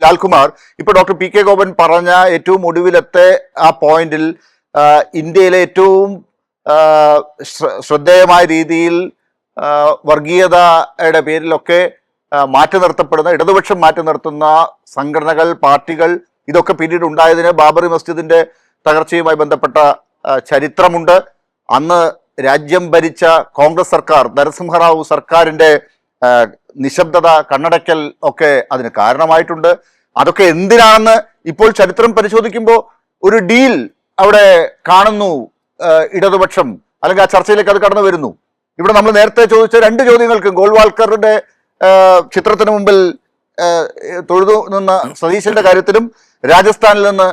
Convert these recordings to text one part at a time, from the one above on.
ലാൽകുമാർ, ഇപ്പൊ doctor P K Gopan പറഞ്ഞ ഏറ്റവും ഒടുവിലത്തെ ആ പോയിന്റിൽ ഇന്ത്യയിലെ ഏറ്റവും ശ്രദ്ധേയമായ രീതിയിൽ വർഗീയതയുടെ പേരിലൊക്കെ മാറ്റി നിർത്തപ്പെടുന്ന, ഇടതുപക്ഷം മാറ്റി നിർത്തുന്ന സംഘടനകൾ, പാർട്ടികൾ, ഇതൊക്കെ പിന്നീട് ഉണ്ടായതിന് ബാബറി മസ്ജിദിന്റെ തകർച്ചയുമായി ബന്ധപ്പെട്ട ചരിത്രമുണ്ട്. അന്ന് രാജ്യം ഭരിച്ച കോൺഗ്രസ് സർക്കാർ, നരസിംഹറാവു സർക്കാരിന്റെ നിശബ്ദത, കണ്ണടയ്ക്കൽ ഒക്കെ അതിന് കാരണമായിട്ടുണ്ട്. അതൊക്കെ എന്തിനാണെന്ന് ഇപ്പോൾ ചരിത്രം പരിശോധിക്കുമ്പോൾ ഒരു ഡീൽ അവിടെ കാണുന്നു ഇടതുപക്ഷം, അല്ലെങ്കിൽ ആ ചർച്ചയിലേക്ക് അത് കടന്നു വരുന്നു. ഇവിടെ നമ്മൾ നേരത്തെ ചോദിച്ച രണ്ട് ചോദ്യങ്ങൾക്കും, ഗോൾവാൾക്കറുടെ ചിത്രത്തിന് മുമ്പിൽ തൊഴുതു നിന്ന സതീശന്റെ കാര്യത്തിലും രാജസ്ഥാനിൽ നിന്ന്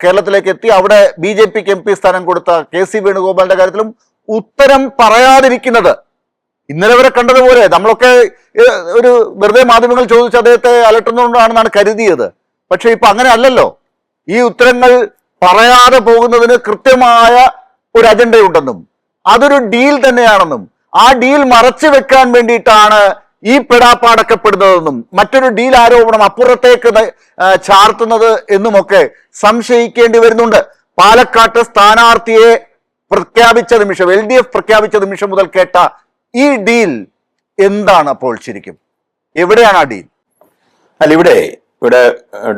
കേരളത്തിലേക്ക് എത്തി അവിടെ BJP MP സ്ഥാനം കൊടുത്ത KC വേണുഗോപാലിന്റെ കാര്യത്തിലും ഉത്തരം പറയാതിരിക്കുന്നത്, ഇന്നലെ വരെ കണ്ടതുപോലെ നമ്മളൊക്കെ ഒരു വെറുതെ മാധ്യമങ്ങൾ ചോദിച്ച് അദ്ദേഹത്തെ അലട്ടുന്നതുകൊണ്ടാണെന്നാണ് കരുതിയത്. പക്ഷെ ഇപ്പൊ അങ്ങനെ അല്ലല്ലോ. ഈ ഉത്തരങ്ങൾ പറയാതെ പോകുന്നതിന് കൃത്യമായ ഒരു അജണ്ടയുണ്ടെന്നും അതൊരു ഡീൽ തന്നെയാണെന്നും ആ ഡീൽ മറച്ചു വെക്കാൻ വേണ്ടിയിട്ടാണ് ഈ പെടാപ്പാടക്കപ്പെടുന്നതെന്നും മറ്റൊരു ഡീൽ ആരോപണം അപ്പുറത്തേക്ക് ചാർത്തുന്നത് എന്നുമൊക്കെ സംശയിക്കേണ്ടി വരുന്നുണ്ട്. പാലക്കാട്ട് സ്ഥാനാർത്ഥിയെ പ്രഖ്യാപിച്ച നിമിഷം, LDF പ്രഖ്യാപിച്ച നിമിഷം മുതൽ കേട്ട ഈ ഡീൽ എന്താണ് അപ്പോൾ ശരിക്കും? എവിടെയാണ് ആ ഡീൽ? അല്ല, ഇവിടെ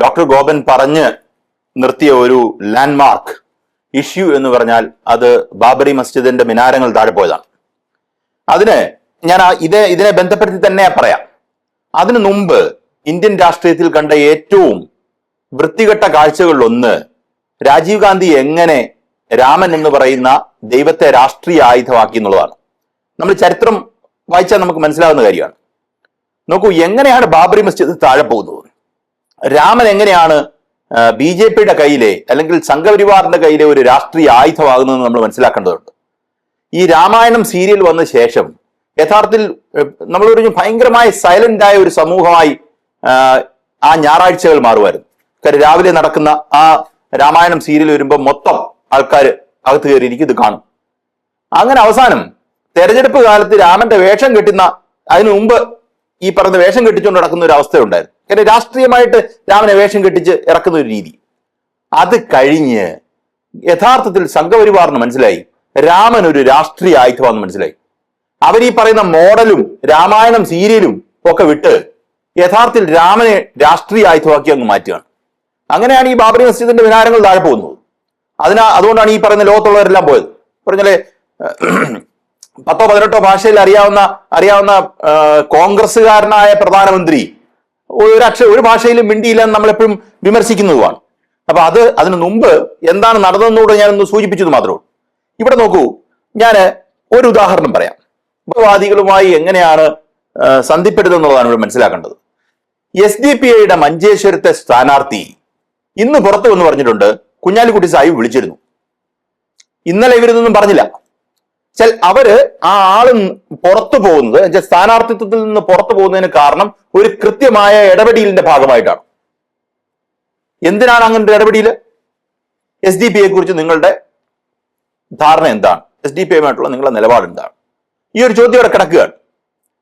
ഡോക്ടർ ഗോപൻ പറഞ്ഞ് നിർത്തിയ ഒരു ലാൻഡ്മാർക്ക് ഇഷ്യൂ എന്ന് പറഞ്ഞാൽ അത് ബാബറി മസ്ജിദിന്റെ മിനാരങ്ങൾ താഴെ പോയതാണ്. അതിന് ഞാൻ ഇതിനെ ബന്ധപ്പെടുത്തി തന്നെ പറയാം. അതിനു മുമ്പ് ഇന്ത്യൻ രാഷ്ട്രീയത്തിൽ കണ്ട ഏറ്റവും വൃത്തികെട്ട കാഴ്ചകളിലൊന്ന് രാജീവ് ഗാന്ധി എങ്ങനെ രാമൻ എന്ന് പറയുന്ന ദൈവത്തെ രാഷ്ട്രീയ ആയുധമാക്കി എന്നുള്ളതാണ്. നമ്മൾ ചരിത്രം വായിച്ചാൽ നമുക്ക് മനസ്സിലാവുന്ന കാര്യമാണ്. നോക്കൂ, എങ്ങനെയാണ് ബാബറി മസ്ജിദ് താഴെ പോകുന്നത്? രാമൻ എങ്ങനെയാണ് BJPയുടെ കയ്യിലെ അല്ലെങ്കിൽ സംഘപരിവാറിന്റെ കയ്യിലെ ഒരു രാഷ്ട്രീയ ആയുധമാകുന്നതെന്ന് നമ്മൾ മനസ്സിലാക്കേണ്ടതുണ്ട്. ഈ രാമായണം സീരിയൽ വന്ന ശേഷം യഥാർത്ഥത്തിൽ നമ്മൾ ഒരു ഭയങ്കരമായി സൈലന്റ് ആയ ഒരു സമൂഹമായി ആ ഞായറാഴ്ചകൾ മാറുമായിരുന്നു. കാര്യം രാവിലെ നടക്കുന്ന ആ രാമായണം സീരിയൽ വരുമ്പോൾ മൊത്തം ആൾക്കാർ അകത്ത് കയറിയിരിക്കും, ഇത് കാണും. അങ്ങനെ അവസാനം തെരഞ്ഞെടുപ്പ് കാലത്ത് രാമന്റെ വേഷം കെട്ടുന്ന, അതിനു മുമ്പ് ഈ പറഞ്ഞ വേഷം കെട്ടിച്ചുകൊണ്ട് നടക്കുന്ന ഒരു അവസ്ഥയുണ്ടായിരുന്നു. കാരണം രാഷ്ട്രീയമായിട്ട് രാമനെ വേഷം കെട്ടിച്ച് ഇറക്കുന്ന ഒരു രീതി. അത് കഴിഞ്ഞ് യഥാർത്ഥത്തിൽ സംഘപരിവാറിന് മനസ്സിലായി രാമൻ ഒരു രാഷ്ട്രീയ ആയുധമാണെന്ന് മനസ്സിലായി. അവർ ഈ പറയുന്ന മോഡലും രാമായണം സീരിയലും ഒക്കെ വിട്ട് യഥാർത്ഥത്തിൽ രാമനെ രാഷ്ട്രീയ ആയുധമാക്കി അങ്ങ് മാറ്റുകയാണ്. അങ്ങനെയാണ് ഈ ബാബറി മസ്ജിദിന്റെ വിനാരങ്ങൾ താഴെ പോകുന്നത്. അതുകൊണ്ടാണ് ഈ പറയുന്ന ലോകത്തുള്ളവരെല്ലാം പോയത്. പറഞ്ഞാലേ 10-18 ഭാഷയിൽ അറിയാവുന്ന കോൺഗ്രസ്സുകാരനായ പ്രധാനമന്ത്രി ഒരു ഭാഷയിലും മിണ്ടിയില്ലെന്ന് നമ്മളെപ്പോഴും വിമർശിക്കുന്നതുമാണ്. അപ്പൊ അതിനു മുമ്പ് എന്താണ് നടന്നതെന്നൂടെ ഞാനൊന്ന് സൂചിപ്പിച്ചത് മാത്രമേ ഉള്ളൂ. ഇവിടെ നോക്കൂ, ഞാൻ ഒരു ഉദാഹരണം പറയാം. വാദികളുമായി എങ്ങനെയാണ് സന്ധിപ്പെടുത്തുന്നുള്ളതാണ് ഇവിടെ മനസ്സിലാക്കേണ്ടത്. SDPIയുടെ മഞ്ചേശ്വരത്തെ സ്ഥാനാർത്ഥി ഇന്ന് പുറത്തു വന്ന് പറഞ്ഞിട്ടുണ്ട് കുഞ്ഞാലിക്കുട്ടി സാഹിബ് വിളിച്ചിരുന്നു. ഇന്നലെ ഇവരിതൊന്നും പറഞ്ഞില്ല. അവര് ആ ആള് പുറത്തു പോകുന്നത്, സ്ഥാനാർത്ഥിത്വത്തിൽ നിന്ന് പുറത്തു പോകുന്നതിന് കാരണം ഒരു കൃത്യമായ ഇടപെടലിന്റെ ഭാഗമായിട്ടാണ്. എന്തിനാണ് അങ്ങനെ ഒരു ഇടപെടൽ? SDPIയെ കുറിച്ച് നിങ്ങളുടെ ധാരണ എന്താണ്? SDPIയുമായിട്ടുള്ള നിങ്ങളുടെ നിലപാട് എന്താണ്? ഈ ഒരു ചോദ്യം അവിടെ കിടക്കുകയാണ്.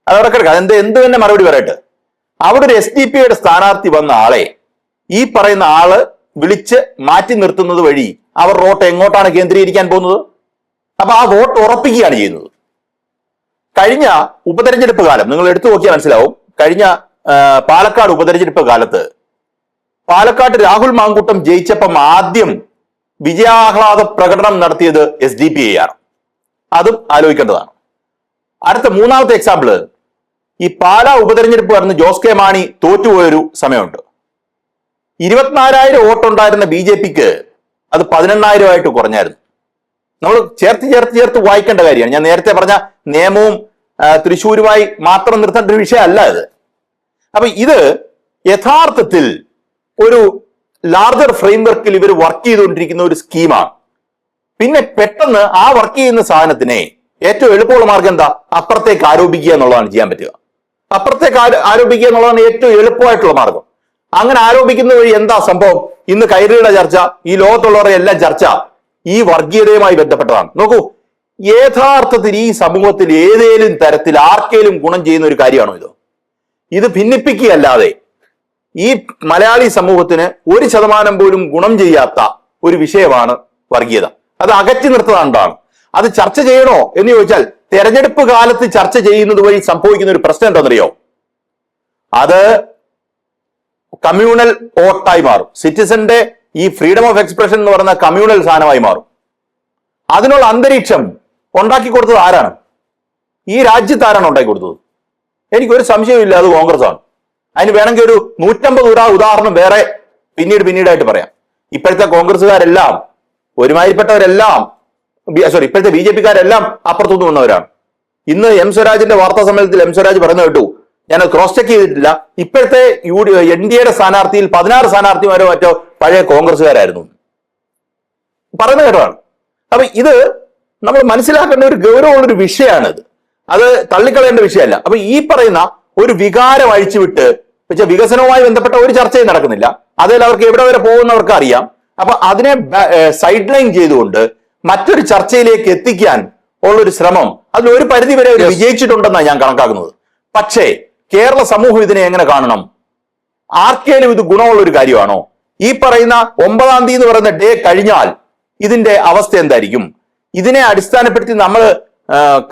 അതവിടെ കിടക്കുക. എന്ത് തന്നെ മറുപടി പറയട്ടെ. അവിടെ ഒരു SDPIയുടെ സ്ഥാനാർത്ഥി വന്ന ആളെ ഈ പറയുന്ന ആള് വിളിച്ച് മാറ്റി നിർത്തുന്നത് വഴി അവർ വോട്ട് എങ്ങോട്ടാണ് കേന്ദ്രീകരിക്കാൻ പോകുന്നത്? അപ്പൊ ആ വോട്ട് ഉറപ്പിക്കുകയാണ് ചെയ്യുന്നത്. കഴിഞ്ഞ ഉപതെരഞ്ഞെടുപ്പ് കാലം നിങ്ങൾ എടുത്തു നോക്കിയാൽ മനസ്സിലാവും. കഴിഞ്ഞ പാലക്കാട് ഉപതെരഞ്ഞെടുപ്പ് കാലത്ത് പാലക്കാട് രാഹുൽ മാങ്കൂട്ടം ജയിച്ചപ്പം ആദ്യം വിജയാഹ്ലാദ പ്രകടനം നടത്തിയത് SDPI ആണ്. അതും ആലോചിക്കേണ്ടതാണ്. അടുത്ത മൂന്നാമത്തെ എക്സാമ്പിള്, ഈ പാലാ ഉപതെരഞ്ഞെടുപ്പ് നടന്ന് ജോസ് കെ മാണി തോറ്റുപോയൊരു സമയമുണ്ട്. 24,000 വോട്ടുണ്ടായിരുന്ന BJPക്ക് അത് 18,000 ആയിട്ട് കുറഞ്ഞായിരുന്നു. നമ്മൾ ചേർത്ത് വായിക്കേണ്ട കാര്യമാണ്. ഞാൻ നേരത്തെ പറഞ്ഞ നിയമവും തൃശ്ശൂരുമായി മാത്രം നിർത്തേണ്ട ഒരു വിഷയമല്ല ഇത്. അപ്പൊ ഇത് യഥാർത്ഥത്തിൽ ഒരു ലാർജർ ഫ്രെയിംവർക്കിൽ ഇവർ വർക്ക് ചെയ്തുകൊണ്ടിരിക്കുന്ന ഒരു സ്കീമാണ്. പിന്നെ പെട്ടെന്ന് ആ വർക്ക് ചെയ്യുന്ന സാധനത്തിനെ ഏറ്റവും എളുപ്പമുള്ള മാർഗം എന്താ? അപ്പുറത്തേക്ക് ആരോപിക്കുക എന്നുള്ളതാണ് ചെയ്യാൻ പറ്റുക. അപ്പുറത്തേക്ക് ആരോപിക്കുക എന്നുള്ളതാണ് ഏറ്റവും എളുപ്പമായിട്ടുള്ള മാർഗം. അങ്ങനെ ആരോപിക്കുന്ന വഴി എന്താ സംഭവം? ഇന്ന് കൈരളിയുടെ ചർച്ച, ഈ ലോകത്തുള്ളവരുടെ എല്ലാം ചർച്ച ഈ വർഗീയതയുമായി ബന്ധപ്പെട്ടതാണ്. നോക്കൂ, യഥാർത്ഥത്തിൽ ഈ സമൂഹത്തിൽ ഏതേലും തരത്തിൽ ആർക്കേലും ഗുണം ചെയ്യുന്ന ഒരു കാര്യമാണോ ഇത്? ഇത് ഭിന്നിപ്പിക്കുകയല്ലാതെ ഈ മലയാളി സമൂഹത്തിന് 1% പോലും ഗുണം ചെയ്യാത്ത ഒരു വിഷയമാണ് വർഗീയത. അത് അകറ്റി നിർത്തുന്നതാണ്. അത് ചർച്ച ചെയ്യണോ എന്ന് ചോദിച്ചാൽ തെരഞ്ഞെടുപ്പ് കാലത്ത് ചർച്ച ചെയ്യുന്നത് വഴി സംഭവിക്കുന്ന ഒരു പ്രശ്നം എന്താണെന്നറിയോ? അത് കമ്മ്യൂണൽ വോട്ടായി മാറും. സിറ്റിസന്റെ ഈ ഫ്രീഡം ഓഫ് എക്സ്പ്രഷൻ എന്ന് പറയുന്ന കമ്മ്യൂണൽ സാധനമായി മാറും. അതിനുള്ള അന്തരീക്ഷം ഉണ്ടാക്കി കൊടുത്തത് ആരാണ്? ഈ രാജ്യത്ത് ആരാണ് ഉണ്ടാക്കി കൊടുത്തത്? എനിക്കൊരു സംശയമില്ല, അത് കോൺഗ്രസ് ആണ്. അതിന് വേണമെങ്കിൽ ഒരു 150 ഉദാഹരണം വേറെ പിന്നീടായിട്ട് പറയാം. ഇപ്പോഴത്തെ കോൺഗ്രസ്സുകാരെല്ലാം ഒരുമാതിരിപ്പെട്ടവരെല്ലാം ഇപ്പോഴത്തെ BJP-കാരെല്ലാം അപ്പുറത്തുനിന്ന് വന്നവരാണ്. ഇന്ന് എം സ്വരാജിന്റെ വാർത്താ സമ്മേളനത്തിൽ എം സ്വരാജ് പറഞ്ഞു കേട്ടു, ഞാൻ ക്രോസ് ചെക്ക് ചെയ്തിട്ടില്ല, ഇപ്പോഴത്തെ NDA സ്ഥാനാർത്ഥിയിൽ 16 സ്ഥാനാർത്ഥിമാരോ മറ്റോ പഴയ കോൺഗ്രസ്സുകാരായിരുന്നു പറയുന്ന കേട്ടതാണ്. അപ്പൊ ഇത് നമ്മൾ മനസ്സിലാക്കേണ്ട ഒരു ഗൗരവമുള്ളൊരു വിഷയമാണിത്. അത് തള്ളിക്കളയേണ്ട വിഷയമല്ല. അപ്പൊ ഈ പറയുന്ന ഒരു വികാരം അഴിച്ചുവിട്ട് വെച്ചാൽ വികസനവുമായി ബന്ധപ്പെട്ട ഒരു ചർച്ചയും നടക്കുന്നില്ല. അതിൽ അവർക്ക് എവിടെ വരെ പോകുന്നവർക്ക് അറിയാം. അപ്പൊ അതിനെ സൈഡ് ലൈൻ ചെയ്തുകൊണ്ട് മറ്റൊരു ചർച്ചയിലേക്ക് എത്തിക്കാൻ ഉള്ളൊരു ശ്രമം അതിൽ ഒരു പരിധി വരെ വിജയിച്ചിട്ടുണ്ടെന്നാണ് ഞാൻ കണക്കാക്കുന്നത്. പക്ഷേ കേരള സമൂഹം ഇതിനെ എങ്ങനെ കാണണം? ആർക്കേലും ഇത് ഗുണമുള്ള ഒരു കാര്യമാണോ? ഈ പറയുന്ന 9-ാം തീയതി എന്ന് പറയുന്ന ഡേ കഴിഞ്ഞാൽ ഇതിന്റെ അവസ്ഥ എന്തായിരിക്കും? ഇതിനെ അടിസ്ഥാനപ്പെടുത്തി നമ്മൾ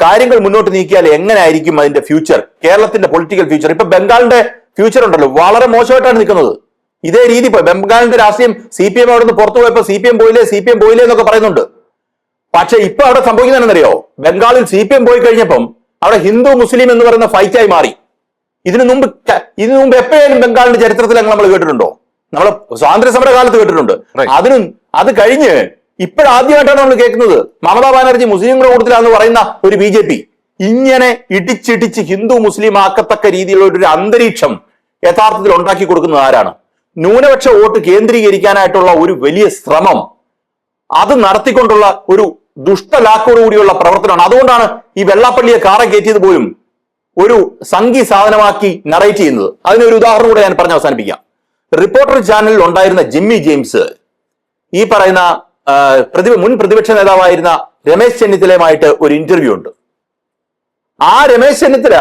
കാര്യങ്ങൾ മുന്നോട്ട് നീക്കിയാൽ എങ്ങനെയായിരിക്കും അതിന്റെ ഫ്യൂച്ചർ, കേരളത്തിന്റെ പൊളിറ്റിക്കൽ ഫ്യൂച്ചർ? ഇപ്പൊ ബംഗാളിന്റെ ഫ്യൂച്ചർ ഉണ്ടല്ലോ, വളരെ മോശമായിട്ടാണ് നിൽക്കുന്നത്. ഇതേ രീതി ബംഗാളിന്റെ രാഷ്ട്രീയം CPM അവിടെ നിന്ന് പുറത്തു പോയപ്പോ CPM പോയില്ലേ എന്നൊക്കെ പറയുന്നുണ്ട്. പക്ഷെ ഇപ്പൊ അവിടെ സംഭവിക്കുന്നത് എന്നറിയോ? ബംഗാളിൽ CPM പോയി കഴിഞ്ഞപ്പം അവിടെ ഹിന്ദു മുസ്ലിം എന്ന് പറയുന്ന ഫൈറ്റായി മാറി. ഇതിനു മുമ്പ് എപ്പോഴേലും ബംഗാളിന്റെ ചരിത്രത്തിൽ നമ്മൾ കേട്ടിട്ടുണ്ടോ? നമ്മൾ സ്വാതന്ത്ര്യ സമര കാലത്ത് കേട്ടിട്ടുണ്ട്. അത് കഴിഞ്ഞ് ഇപ്പോഴാദ്യമായിട്ടാണ് നമ്മൾ കേൾക്കുന്നത് മമതാ ബാനർജി മുസ്ലിങ്ങളുടെ കൂട്ടത്തിലാണെന്ന് പറയുന്ന ഒരു BJP ഇങ്ങനെ ഇടിച്ചിടിച്ച് ഹിന്ദു മുസ്ലിം ആക്കത്തക്ക രീതിയിലുള്ള ഒരു അന്തരീക്ഷം യഥാർത്ഥത്തിൽ ഉണ്ടാക്കി കൊടുക്കുന്നത് ആരാണ്? ന്യൂനപക്ഷ വോട്ട് കേന്ദ്രീകരിക്കാനായിട്ടുള്ള ഒരു വലിയ ശ്രമം, അത് നടത്തിക്കൊണ്ടുള്ള ഒരു ദുഷ്ടലാക്കോടുകൂടിയുള്ള പ്രവർത്തനമാണ്. അതുകൊണ്ടാണ് ഈ വെള്ളാപ്പള്ളിയെ കാറ കയറ്റിയത് പോലും ഒരു സംഘി സാധനമാക്കി നറേറ്റ് ചെയ്യുന്നത്. അതിനൊരു ഉദാഹരണം കൂടെ ഞാൻ പറഞ്ഞ് അവസാനിപ്പിക്കാം. റിപ്പോർട്ടർ ചാനലിൽ ഉണ്ടായിരുന്ന ജിമ്മി ജെയിംസ് ഈ പറയുന്ന മുൻ പ്രതിപക്ഷ നേതാവായിരുന്ന രമേശ് ചെന്നിത്തലയുമായിട്ട് ഒരു ഇന്റർവ്യൂ ഉണ്ട്. ആ രമേശ് ചെന്നിത്തല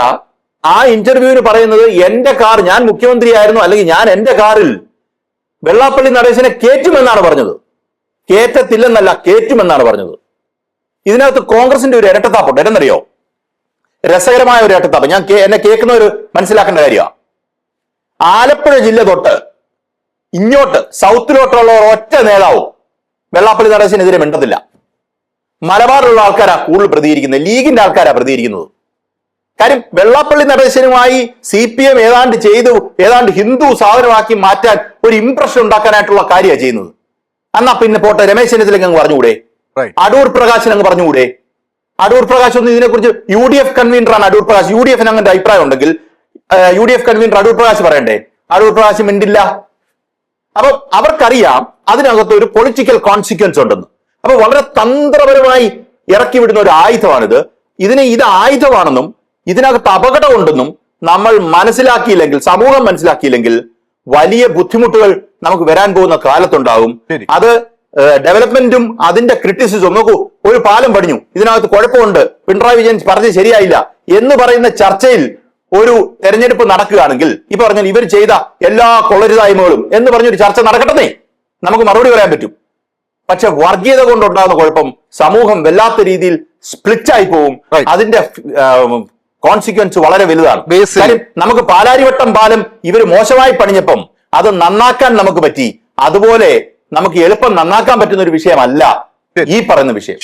ആ ഇന്റർവ്യൂവിന് പറയുന്നത് എന്റെ കാർ, ഞാൻ മുഖ്യമന്ത്രിയായിരുന്നു അല്ലെങ്കിൽ ഞാൻ എന്റെ കാറിൽ വെള്ളാപ്പള്ളി നടേശനെ കയറ്റുമെന്നാണ് പറഞ്ഞത്. കേറ്റത്തില്ലെന്നല്ല, കയറ്റുമെന്നാണ് പറഞ്ഞത്. ഇതിനകത്ത് കോൺഗ്രസിന്റെ ഒരു ഇരട്ടത്താപ്പുണ്ട്. എന്നറിയോ? രസകരമായ ഒരു ഇരട്ടത്താപ്പ്. എന്നെ കേൾക്കുന്നവർ മനസ്സിലാക്കേണ്ട കാര്യമാണ്. ആലപ്പുഴ ജില്ല തൊട്ട് ഇങ്ങോട്ട് സൗത്തിലോട്ടുള്ള ഒറ്റ നേതാവും വെള്ളാപ്പള്ളി നടേശനെതിരെ മിണ്ടത്തില്ല. മലബാറിലുള്ള ആൾക്കാരാ കൂടുതൽ പ്രതികരിക്കുന്നത്, ലീഗിന്റെ ആൾക്കാരാ പ്രതികരിക്കുന്നത്. കാര്യം വെള്ളാപ്പള്ളി നടേശനുമായി CPM ഏതാണ്ട് ഹിന്ദു സാധനമാക്കി മാറ്റാൻ ഒരു ഇംപ്രഷൻ ഉണ്ടാക്കാനായിട്ടുള്ള കാര്യമാണ് ചെയ്യുന്നത്. എന്നാ പിന്നെ പോട്ടെ, രമേശ് ചെന്നിത്തലയ്ക്ക് അങ്ങ് പറഞ്ഞുകൂടെ? അടൂർ പ്രകാശൻ അങ്ങ് പറഞ്ഞുകൂടെ? അടൂർ പ്രകാശ് ഒന്നും ഇതിനെക്കുറിച്ച് UDF കൺവീനറാണ് അടൂർ പ്രകാശ്. UDFന് അങ്ങനെ അഭിപ്രായം ഉണ്ടെങ്കിൽ UDF കൺവീനർ അടൂർ പ്രകാശ് പറയണ്ടേ? അടൂർ പ്രകാശ് മിണ്ടില്ല. അപ്പൊ അവർക്കറിയാം അതിനകത്ത് ഒരു പൊളിറ്റിക്കൽ കോൺസിക്വൻസ് ഉണ്ടെന്ന്. അപ്പൊ വളരെ തന്ത്രപരമായി ഇറക്കി വിടുന്ന ഒരു ആയുധമാണിത്. ഇത് ആയുധമാണെന്നും ഇതിനകത്ത് അപകടമുണ്ടെന്നും നമ്മൾ മനസ്സിലാക്കിയില്ലെങ്കിൽ, സമൂഹം മനസ്സിലാക്കിയില്ലെങ്കിൽ വലിയ ബുദ്ധിമുട്ടുകൾ നമുക്ക് വരാൻ പോകുന്ന കാലത്തുണ്ടാകും. അത് ഡെവലപ്മെന്റും അതിന്റെ ക്രിറ്റിസിസും. നോക്കൂ, ഒരു പാലം പണിഞ്ഞു, ഇതിനകത്ത് കുഴപ്പമുണ്ട്, പിണറായി വിജയൻ പറഞ്ഞത് ശരിയായില്ല എന്ന് പറയുന്ന ചർച്ചയിൽ ഒരു തെരഞ്ഞെടുപ്പ് നടക്കുകയാണെങ്കിൽ ഈ പറഞ്ഞാൽ ഇവർ ചെയ്ത എല്ലാ കൊള്ളരുതായ്മകളും എന്ന് പറഞ്ഞൊരു ചർച്ച നടക്കട്ടെ, നമുക്ക് മറുപടി പറയാൻ പറ്റും. പക്ഷെ വർഗീയത കൊണ്ടുണ്ടാകുന്ന കുഴപ്പം സമൂഹം വല്ലാത്ത രീതിയിൽ സ്പ്ലിറ്റായി പോവും. അതിന്റെ കോൺസിക്വൻസ് വളരെ വലുതാണ്. കാര്യം നമുക്ക് പാലാരിവട്ടം പാലം ഇവർ മോശമായി പണിഞ്ഞപ്പം അത് നന്നാക്കാൻ നമുക്ക് പറ്റി. അതുപോലെ നമുക്ക് എളുപ്പം നന്നാക്കാൻ പറ്റുന്ന ഒരു വിഷയമല്ല ഈ പറയുന്ന വിഷയം.